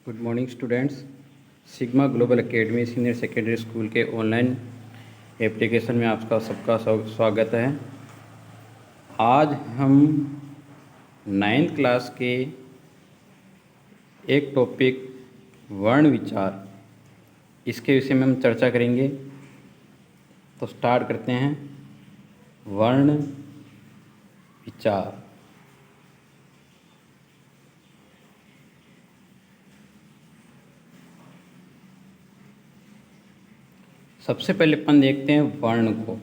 Good morning students. Sigma global academy senior secondary school के online application में आपका सबका स्वागत है। आज हम 9th क्लास के एक टॉपिक वर्ण विचार, इसके विषय में हम चर्चा करेंगे। तो स्टार्ट करते हैं। वर्ण विचार। सबसे पहले अपन देखते हैं वर्ण को।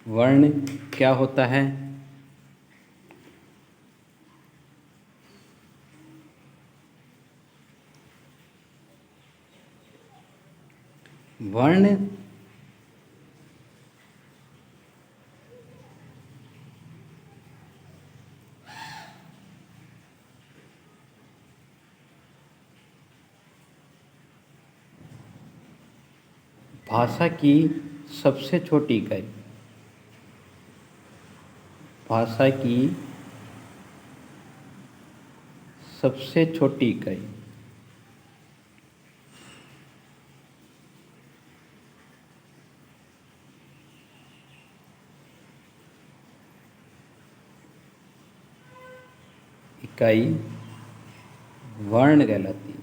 वर्ण क्या होता है? वर्ण भाषा की सबसे छोटी इकाई। भाषा की सबसे छोटी इकाई। इकाई वर्ण कहलाती है।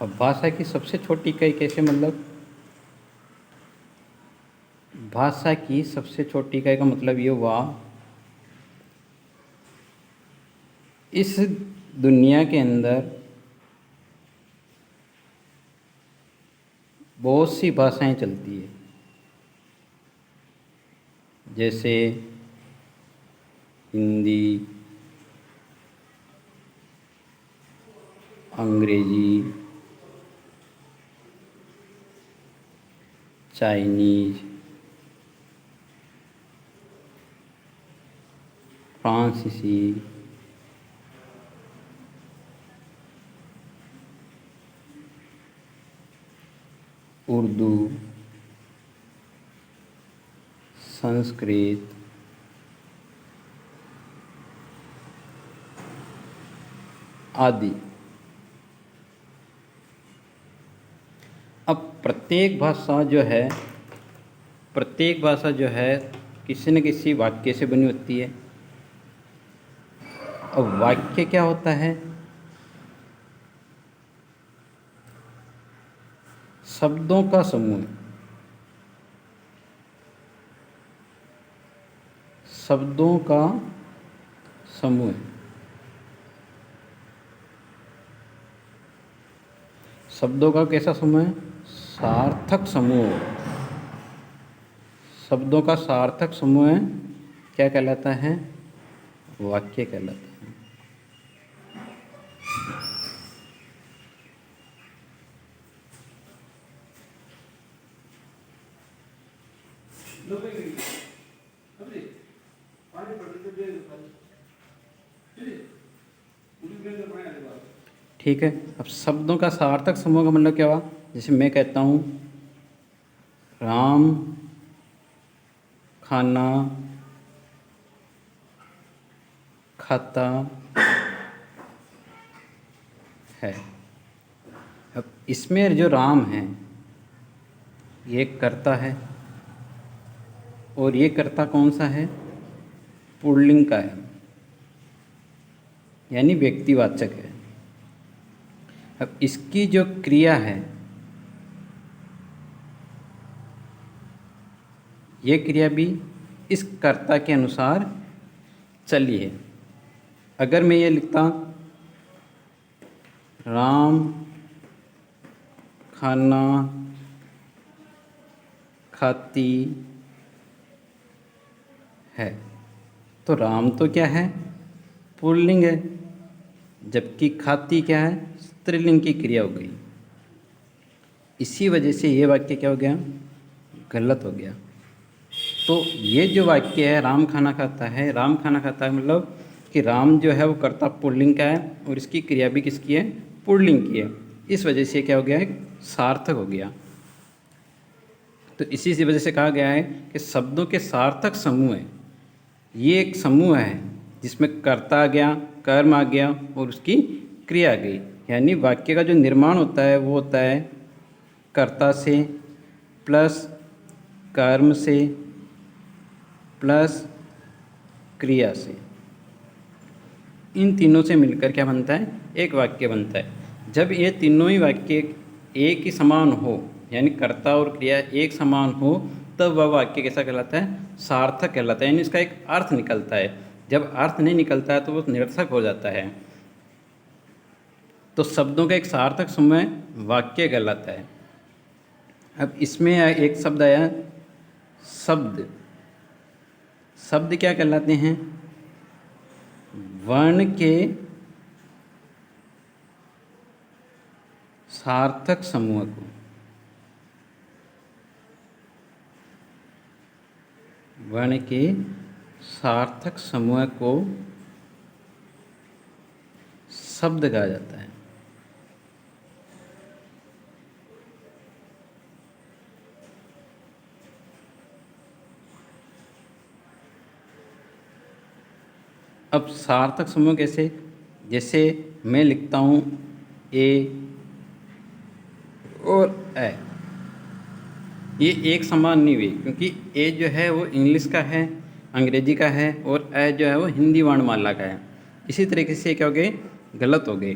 अब भाषा की सबसे छोटी इकाई कैसे, मतलब भाषा की सबसे छोटी इकाई का मतलब ये हुआ, इस दुनिया के अंदर बहुत सी भाषाएं चलती है। जैसे हिंदी, अंग्रेजी, चाइनीज, फ्रांसीसी, उर्दू, संस्कृत, आदि। अब प्रत्येक भाषा जो है किसी न किसी वाक्य से बनी होती है। अब वाक्य क्या होता है? शब्दों का समूह। शब्दों का समूह। शब्दों का कैसा समूह है? सार्थक समूह। शब्दों का सार्थक समूह है, क्या कहलाता है? वाक्य कहलाता है। ठीक है। अब शब्दों का सार्थक समूह का मतलब क्या हुआ? जैसे मैं कहता हूँ राम खाना खाता है। अब इसमें जो राम है ये कर्ता है, और ये कर्ता कौन सा है? पुल्लिंग का है, यानी व्यक्तिवाचक है। अब इसकी जो क्रिया है, ये क्रिया भी इस कर्ता के अनुसार चली है। अगर मैं ये लिखता राम खाना खाती है, तो राम तो क्या है? पुल्लिंग है, जबकि खाती क्या है? स्त्रीलिंग की क्रिया हो गई। इसी वजह से ये वाक्य क्या हो गया? गलत हो गया। तो ये जो वाक्य है राम खाना खाता है, राम खाना खाता है मतलब कि राम जो है वो कर्ता पुल्लिंग का है और इसकी क्रिया भी किसकी है? पुल्लिंग की है। इस वजह से क्या हो गया? एक सार्थक हो गया। तो इसी सी वजह से कहा गया है कि शब्दों के सार्थक समूह है। ये एक समूह है जिसमें कर्ता आ गया, कर्म आ गया और उसकी क्रिया आ गई। यानी वाक्य का जो निर्माण होता है वो होता है कर्ता से प्लस कर्म से प्लस क्रिया से। इन तीनों से मिलकर क्या बनता है? एक वाक्य बनता है। जब ये तीनों ही वाक्य एक ही समान हो, यानी कर्ता और क्रिया एक समान हो, तब वह वाक्य कैसा कहलाता है? सार्थक कहलाता है, यानी इसका एक अर्थ निकलता है। जब अर्थ नहीं निकलता है तो वो निरर्थक हो जाता है। तो शब्दों का एक सार्थक समूह वाक्य कहलाता है। अब इसमें एक शब्द आया शब्द। शब्द क्या कहलाते हैं? वर्ण के सार्थक समूह को, वर्ण के सार्थक समूह को शब्द कहा जाता है। अब सार्थक समूह कैसे? जैसे मैं लिखता हूँ ए और ए, ये एक समान नहीं हुई, क्योंकि ए जो है वो इंग्लिश का है, अंग्रेजी का है, और ए जो है वो हिंदी वर्णमाला का है। इसी तरीके से क्या हो गए? गलत हो गए।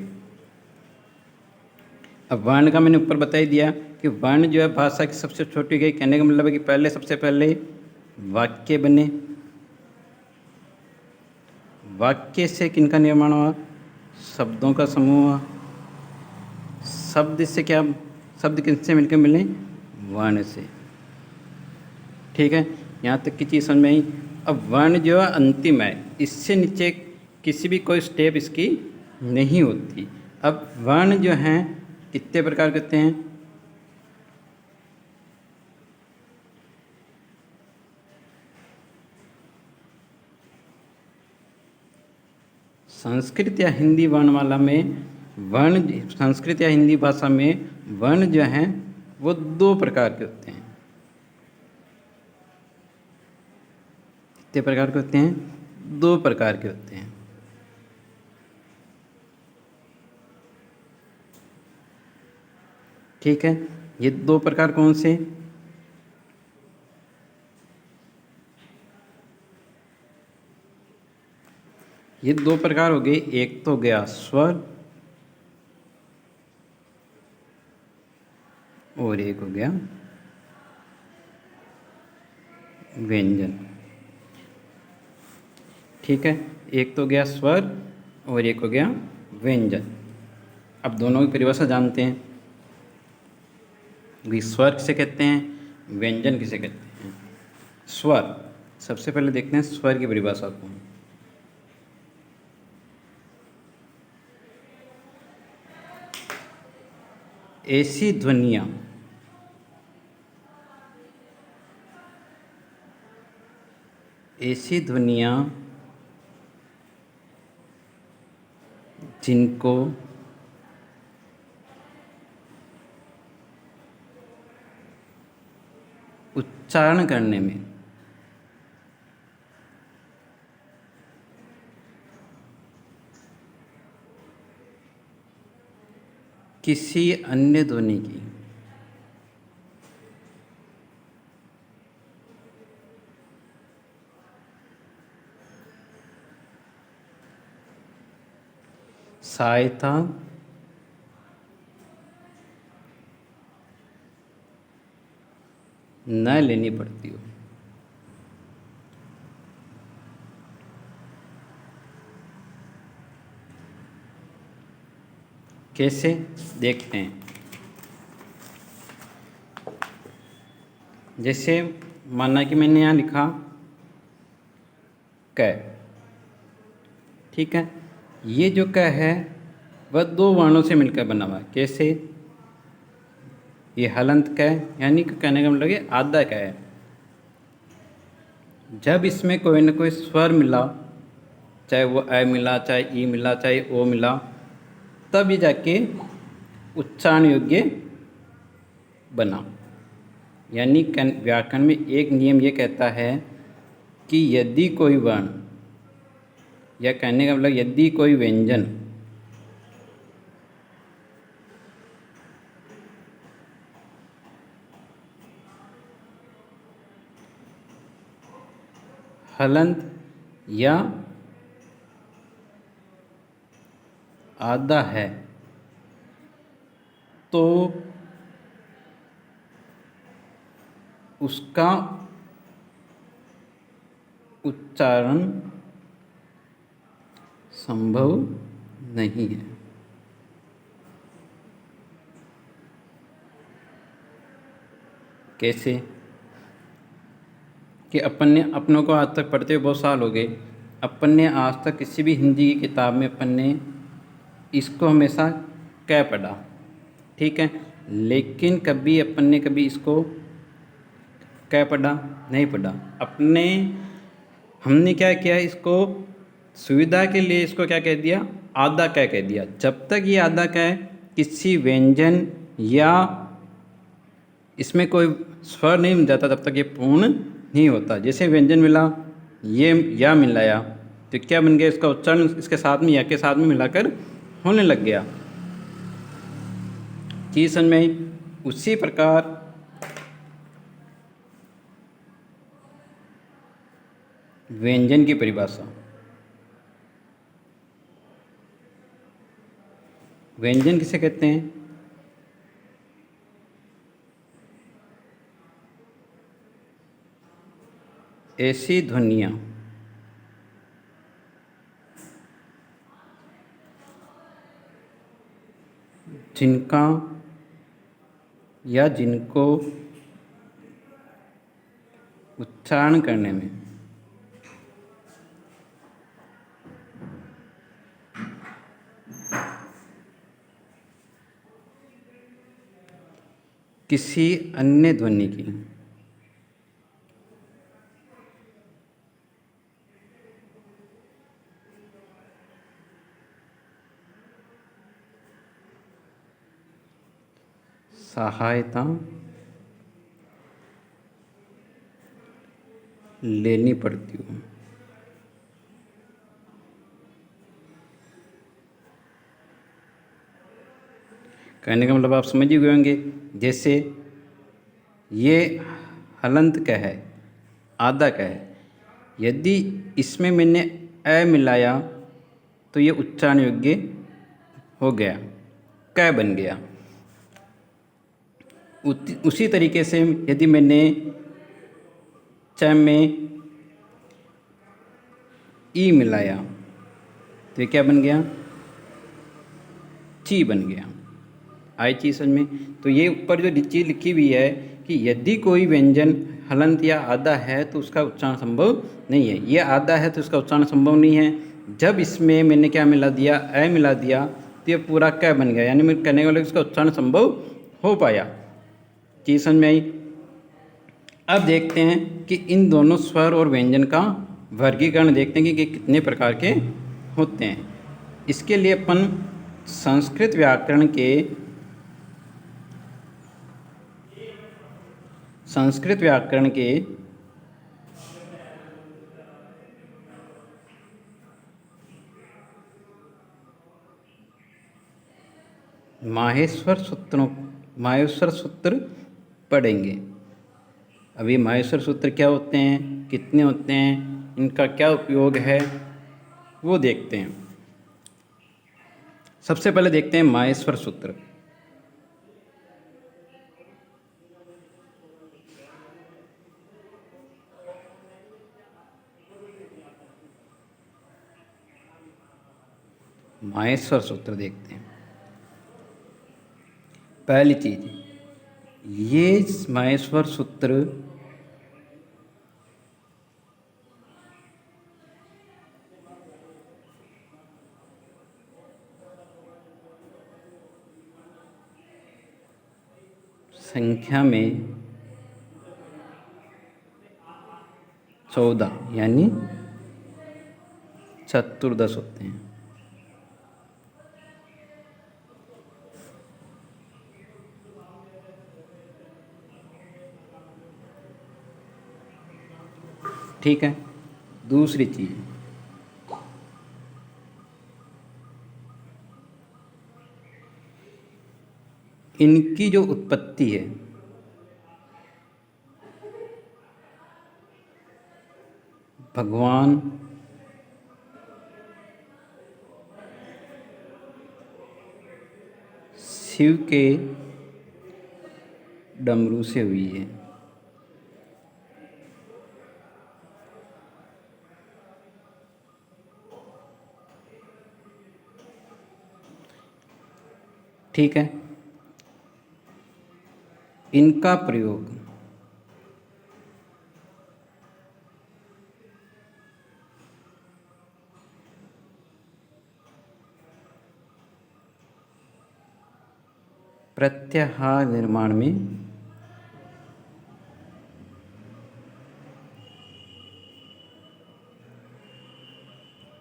अब वर्ण का मैंने ऊपर बता ही दिया कि वर्ण जो है भाषा की सबसे छोटी गई। कहने का मतलब है कि पहले सबसे पहले वाक्य बने। वाक्य से किनका निर्माण हुआ? शब्दों का समूह हुआ। शब्द से क्या? शब्द किनसे मिलकर मिले? वर्ण से। ठीक है, यहाँ तक की चीज़ समझ में आई। अब वर्ण जो है अंतिम है, इससे नीचे किसी भी कोई स्टेप इसकी नहीं होती। अब वर्ण जो हैं कितने प्रकार के होते हैं? संस्कृत या हिंदी वर्णमाला में वर्ण, संस्कृत या हिंदी भाषा में वर्ण जो हैं वो दो प्रकार के होते हैं। कितने प्रकार के होते हैं? दो प्रकार के होते हैं। ठीक है, ये दो प्रकार कौन से? ये दो प्रकार हो गए। एक तो गया स्वर और एक हो गया व्यंजन। ठीक है, एक तो गया स्वर और एक हो गया व्यंजन। अब दोनों की परिभाषा जानते हैं कि स्वर किसे कहते हैं, व्यंजन किसे कहते हैं। स्वर, सबसे पहले देखते हैं स्वर की परिभाषा को। ऐसी ध्वनियाँ जिनको उच्चारण करने में किसी अन्य ध्वनि की सहायता न लेनी पड़ती हो। कैसे? देखते हैं। जैसे माना कि मैंने यहाँ लिखा क, ठीक है, ये जो क है वह दो वर्णों से मिलकर बना हुआ है। कैसे? ये हलंत क, यानी कि कहने का मतलब ये आधा क है। जब इसमें कोई ना कोई स्वर मिला, चाहे वो अ मिला, चाहे ई मिला, चाहे ओ मिला, तब ये जाके उच्चारण योग्य बना। यानी व्याकरण में एक नियम ये कहता है कि यदि कोई वर्ण, या कहने का मतलब यदि कोई व्यंजन हलंत या आधा है तो उसका उच्चारण संभव नहीं है। कैसे? कि अपन ने, अपनों को आज तक पढ़ते हुए बहुत साल हो गए, अपन ने आज तक किसी भी हिंदी की किताब में अपन ने इसको हमेशा कै पढ़ा, ठीक है, लेकिन कभी अपन ने कभी इसको कै पढ़ा नहीं पढ़ा। हमने क्या किया, इसको सुविधा के लिए इसको क्या कह दिया, आधा कै कह दिया। जब तक ये आधा कै किसी व्यंजन या इसमें कोई स्वर नहीं मिल जाता तब तक ये पूर्ण नहीं होता। जैसे व्यंजन मिला, ये या मिलाया तो क्या बन गया, इसका उच्चारण इसके साथ में या के साथ में मिलाकर होने लग गया। चीज समझ में आई? उसी प्रकार व्यंजन की परिभाषा, व्यंजन किसे कहते हैं? ऐसी ध्वनियाँ जिनका या जिनको उच्चारण करने में किसी अन्य ध्वनि की सहायता लेनी पड़ती हो। कहने का मतलब आप समझ ही गए होंगे। जैसे ये हलंत का है, आधा का है, यदि इसमें मैंने अ मिलाया तो ये उच्चारण योग्य हो गया, क बन गया। उसी तरीके से यदि मैंने च में ई मिलाया तो ये क्या बन गया, ची बन गया। आई चीज समझ में? तो ये ऊपर जो चीज लिखी हुई है कि यदि कोई व्यंजन हलंत या आधा है तो उसका उच्चारण संभव नहीं है। ये आधा है तो उसका उच्चारण संभव नहीं है। जब इसमें मैंने क्या मिला दिया, अ मिला दिया, तो ये पूरा क बन गया, यानी मैं कहने वाले इसका उच्चारण संभव हो पाया। चीज समझ में आई? अब देखते हैं कि इन दोनों स्वर और व्यंजन का वर्गीकरण देखते हैं कि कितने प्रकार के होते हैं। इसके लिए अपन संस्कृत व्याकरण के माहेश्वर सूत्र पढ़ेंगे। अभी माहेश्वर सूत्र क्या होते हैं, कितने होते हैं, इनका क्या उपयोग है, वो देखते हैं। सबसे पहले देखते हैं माहेश्वर सूत्र। माहेश्वर सूत्र देखते हैं। पहली चीज, ये माहेश्वर सूत्र संख्या में 14 यानी चतुर्दश होते हैं। ठीक है। दूसरी चीज़, इनकी जो उत्पत्ति है भगवान शिव के डमरू से हुई है। ठीक है। इनका प्रयोग प्रत्याहार निर्माण में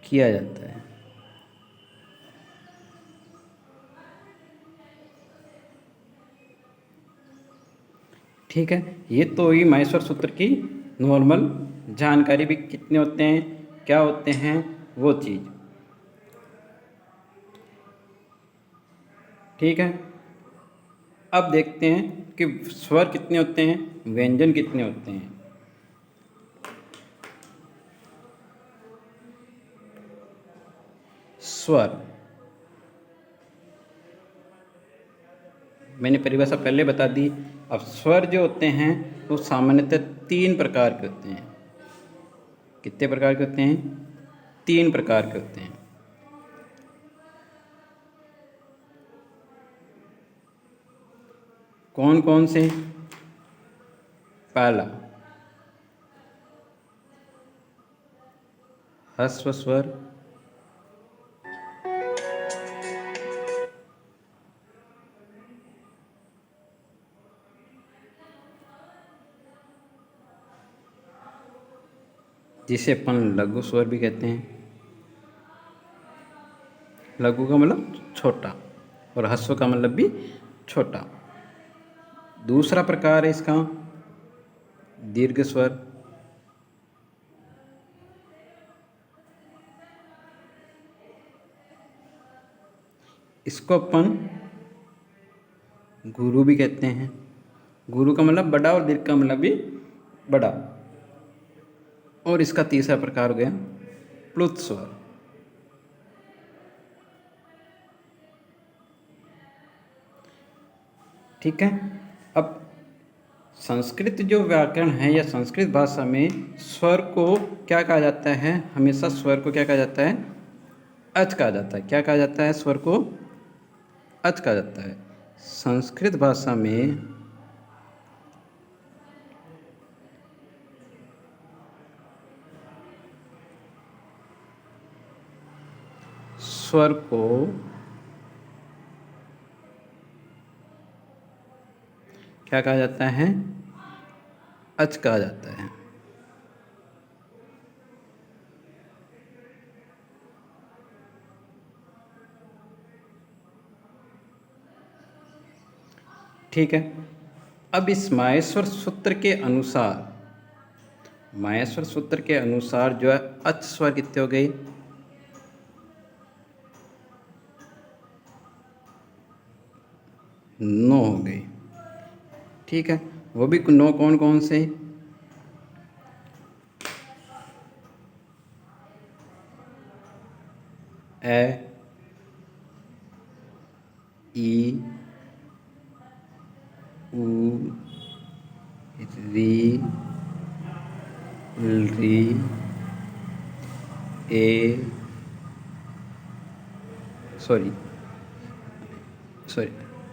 किया जाता है। ठीक है। ये तो ही माहेश्वर सूत्र की नॉर्मल जानकारी, भी कितने होते हैं, क्या होते हैं, वो चीज़। ठीक है। अब देखते हैं कि स्वर कितने होते हैं, व्यंजन कितने होते हैं। स्वर मैंने परिभाषा पहले बता दी। अब स्वर जो होते हैं वो सामान्यतः 3 प्रकार के होते हैं। कितने प्रकार के होते हैं? 3 प्रकार के होते हैं। कौन कौन से? पहला ह्रस्व स्वर, जिसे अपन लघु स्वर भी कहते हैं। लघु का मतलब छोटा और ह्रस्व का मतलब भी छोटा। दूसरा प्रकार है इसका दीर्घ स्वर। इसको अपन गुरु भी कहते हैं। गुरु का मतलब बड़ा और दीर्घ का मतलब भी बड़ा। और इसका तीसरा प्रकार हो गया प्लुत स्वर। ठीक है। अब संस्कृत जो व्याकरण है या संस्कृत भाषा में स्वर को क्या कहा जाता है? हमेशा स्वर को क्या कहा जाता है? अच कहा जाता है। क्या कहा जाता है? स्वर को अच कहा जाता है। संस्कृत भाषा में स्वर को क्या कहा जाता है? अच कहा जाता है। ठीक है। अब इस माहेश्वर सूत्र के अनुसार, माहेश्वर सूत्र के अनुसार जो है अच स्वर कितने हो गए? 9 हो गए। ठीक है। वो भी 9 कौन कौन से? ए, ई, उ, री, री, ए, सॉरी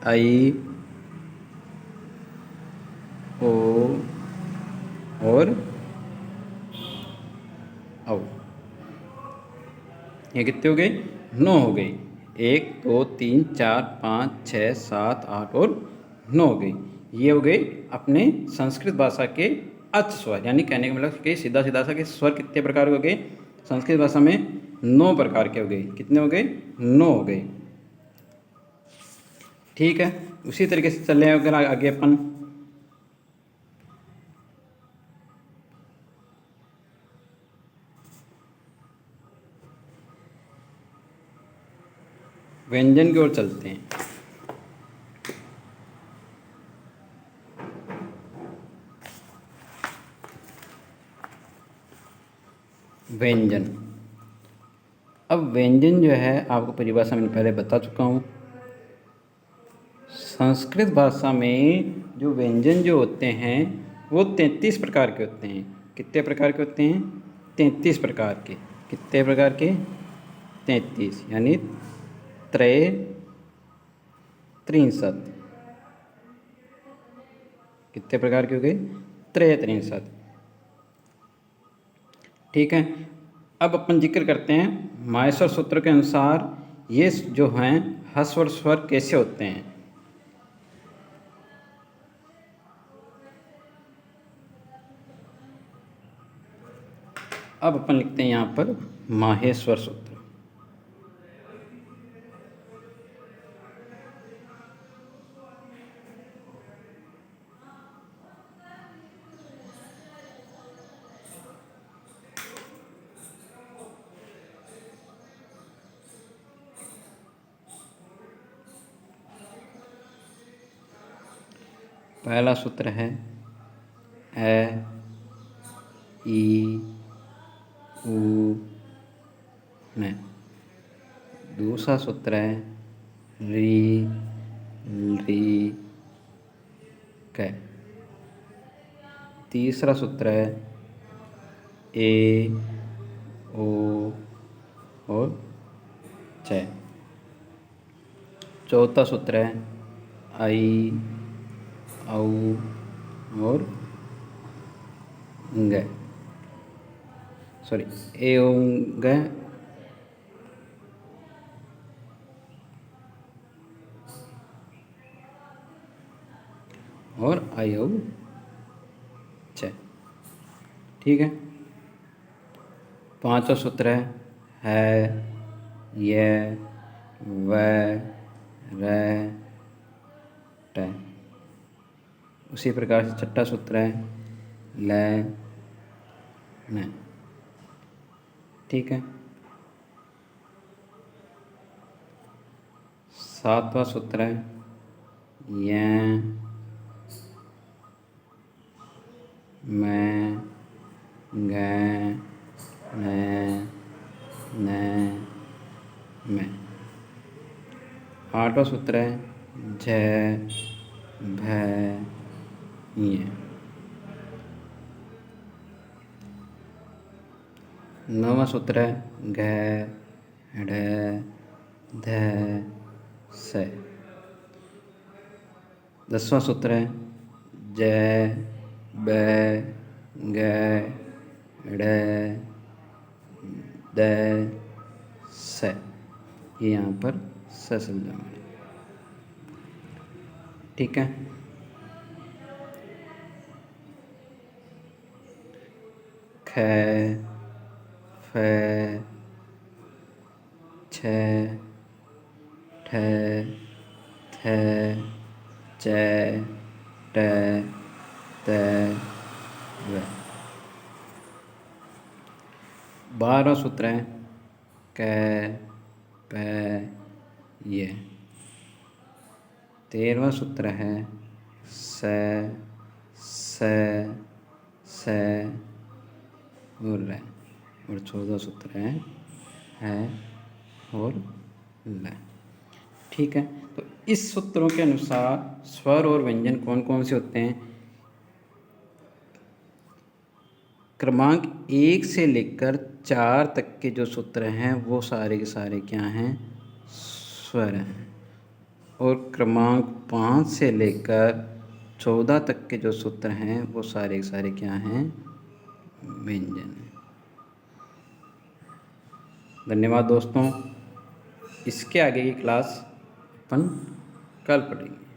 आई, ओ और औ। ये कितने हो गए? 9 हो गए। 1 2 3 4 5 6 7 8 और 9 हो गई। ये हो गए अपने संस्कृत भाषा के अच स्वर। यानी कहने का मतलब कि सीधा सीधा सा कि स्वर कितने प्रकार के हो गए? संस्कृत भाषा में 9 प्रकार के हो गए। कितने हो गए? 9 हो गए। ठीक है। उसी तरीके से चले अगर आगे अपन व्यंजन की ओर चलते हैं। व्यंजन। अब व्यंजन जो है आपको परिभाषा मैंने पहले बता चुका हूँ। संस्कृत भाषा में जो व्यंजन जो होते हैं वो 33 प्रकार के होते हैं। कितने प्रकार के होते हैं? 33 प्रकार के। कितने प्रकार के? 33, यानी त्रय त्रिंशत। कितने प्रकार के हो गए? त्रय त्रिंशत। ठीक है। अब अपन जिक्र करते हैं माहेश्वर सूत्र के अनुसार ये जो हैं ह्रस्व और स्वर कैसे होते हैं। अब अपन लिखते हैं यहाँ पर माहेश्वर सूत्र। पहला सूत्र है ए ई उ न। दूसरा सूत्र है री री क। तीसरा सूत्र है ए ओ और च। चौथा सूत्र है आई औ और ग। सॉरी, ए ओ ग और आई औ च। ठीक है। पांचवा सूत्र है य व र ट। उसी प्रकार से छठा सूत्र है ल न। ठीक है। सातवां सूत्र है य मैं ग न मैं। आठवां सूत्र है झ भ य। नौवां सूत्र है घ ढ ध स। 10वां सूत्र है ज ब ग ढ द स। ये यहाँ पर स शब्द है। ठीक है। ख फ छ ठ थ च ट त व। 12वां सूत्र है क प य। 13वां सूत्र है स स स और र। और 14वां सूत्र है और ल। ठीक है। तो इस सूत्रों के अनुसार स्वर और व्यंजन कौन कौन से होते हैं? क्रमांक 1 से लेकर 4 तक के जो सूत्र हैं वो सारे के सारे क्या हैं? स्वर हैं। और क्रमांक 5 से लेकर 14 तक के जो सूत्र हैं वो सारे के सारे क्या हैं? व्यंजन हैं। धन्यवाद दोस्तों। इसके आगे की क्लास अपन कल पढ़ेंगे।